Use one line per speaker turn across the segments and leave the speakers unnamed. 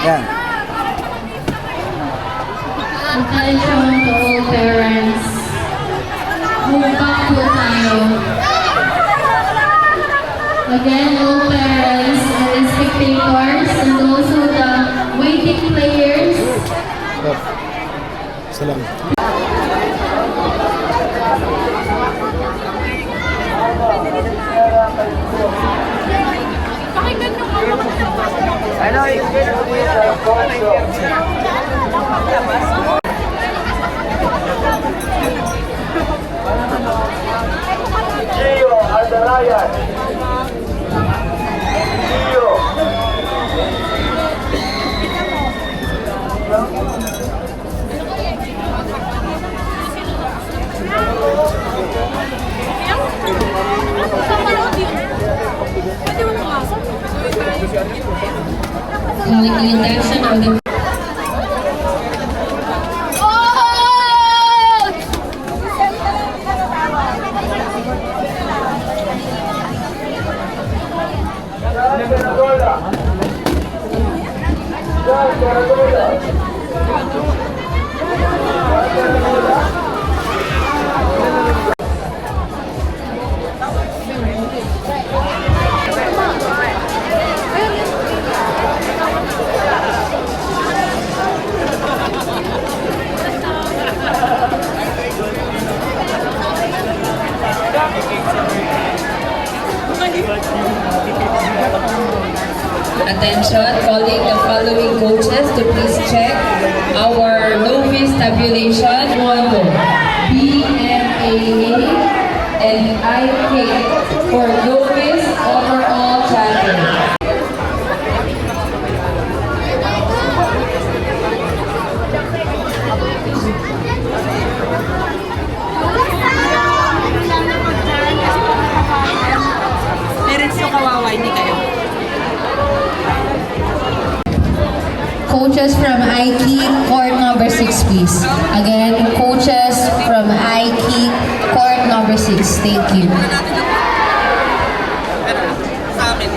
Yan.
Attention to all parents. Move back po tayo. Again, all parents and spectators and also the waiting players.
Salamat.
Pakinggan nyo kayo.
Gio Aldarayan. Gio.
Calling the attention of the
Caradola. Caradola.
Attention, calling the following coaches to please check our novice tabulation model BMAA and IK for novice overall champion.
Parents nyo kawawa, hindi kayo.
coaches from IKEA, court number 6, please. Again, coaches from IKEA, court number 6. Thank you.
Sa akin.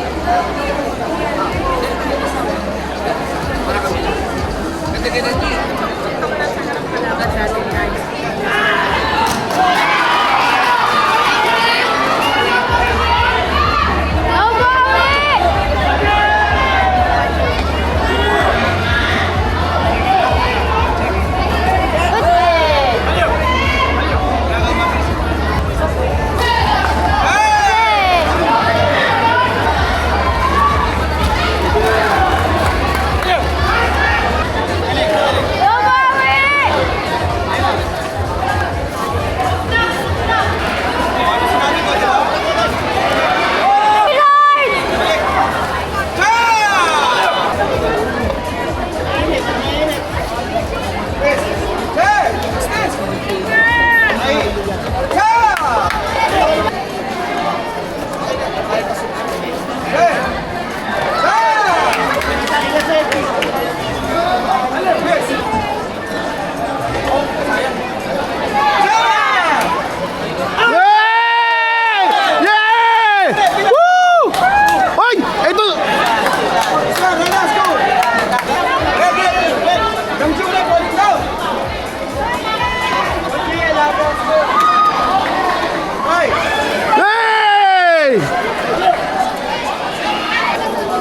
Hey!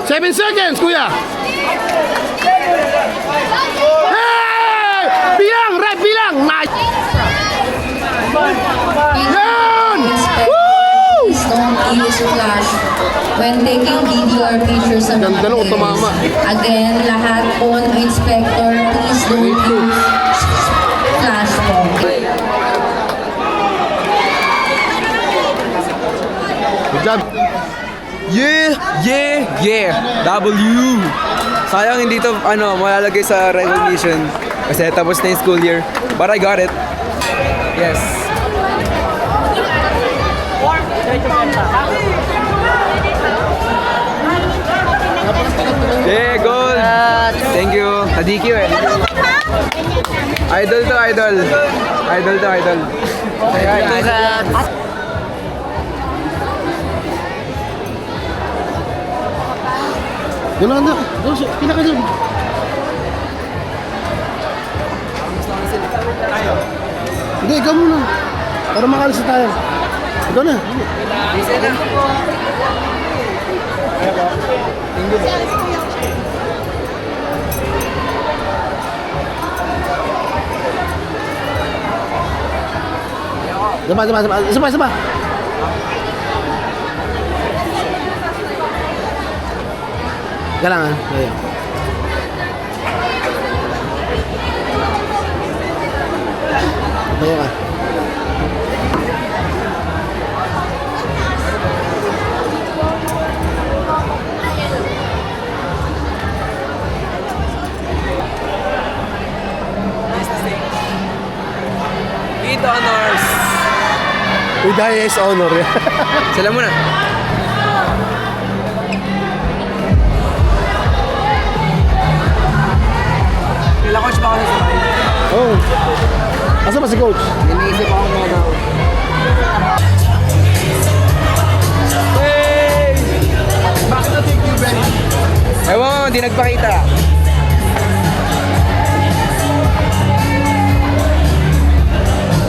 7 seconds, kuya! Hey! Bilang! Right, bilang! Nice! Yan! Woo!
Please don't use flash when taking video or pictures of
Ganda nung tumama.
Again, lahat po ng inspector, please don't use flash po.
Good job!
Yeah! Yeah! Yeah! W! Sayang hindi to malalagay sa recognition kasi tapos na yung school year. But I got it. Yes. Yeah, gold! Thank you. Nadiki eh. Idol to idol. Idol to idol.
Doon na, doon. Pinaka doon. Hindi, ikaw muna. Para makalis na tayo. Ikaw na.
Isa na.
Isa pa. Kaya lang ha. Ayan. Tayo ka.
With honors.
With the highest honor.
Sila muna. Kailan coach ba ako sasabay?
Oh. Asa ba si coach?
Iniisip ako mga daw. Hey!
Bakit na thank you very much?
Ewan mo, hindi nagpakita.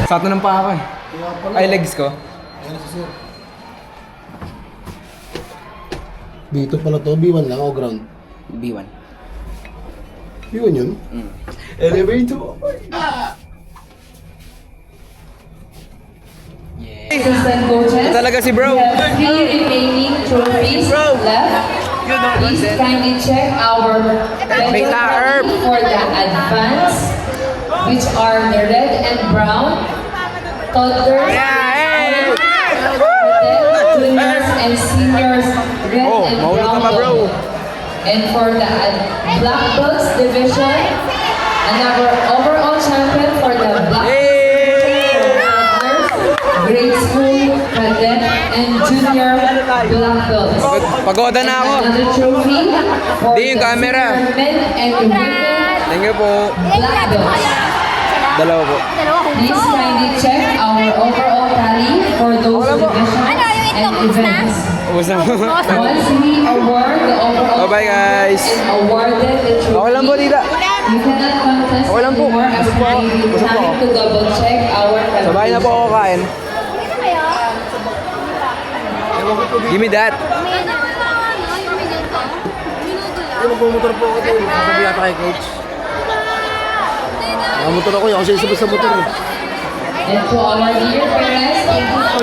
Sato ng paa ko eh. Ay, legs ko.
Dito pala to, B1 lang o ground?
B1.
B1 yun? Elevator.
Assistant coaches.
Talaga si bro.
We have 3 remaining trophies left. Please kindly check our
May
medal
ta-erp.
for the advance, which are the red and brown, toddlers, juniors and seniors, red
Oh,
and
maulog
brown
ka pa, bro.
total. And for the black belts division, and our overall champion for the black toddlers, grade school, cadet, and junior black belts.
Pagoda na ako.
Another trophy for
Di yung
the
camera.
senior men and women
Thank you po.
black belts.
Dalawa po.
Please kindly check our overall tally for those divisions and events.
Ubus na po.
Once we award the overall
Bye-bye, guys.
and awarded the trophy,
Okay lang po, tita.
you cannot contest
Okay lang po.
anymore as
Busog po ako.
we will
Busog po
time
ako.
to double check our
Sabay na po ako kain. Give me that.
Ay, magmumotor po ako doon. Sabi yata kay coach. Nakamotor ako, yung kasi sabay sa motor.
And to our dear parents, thank you for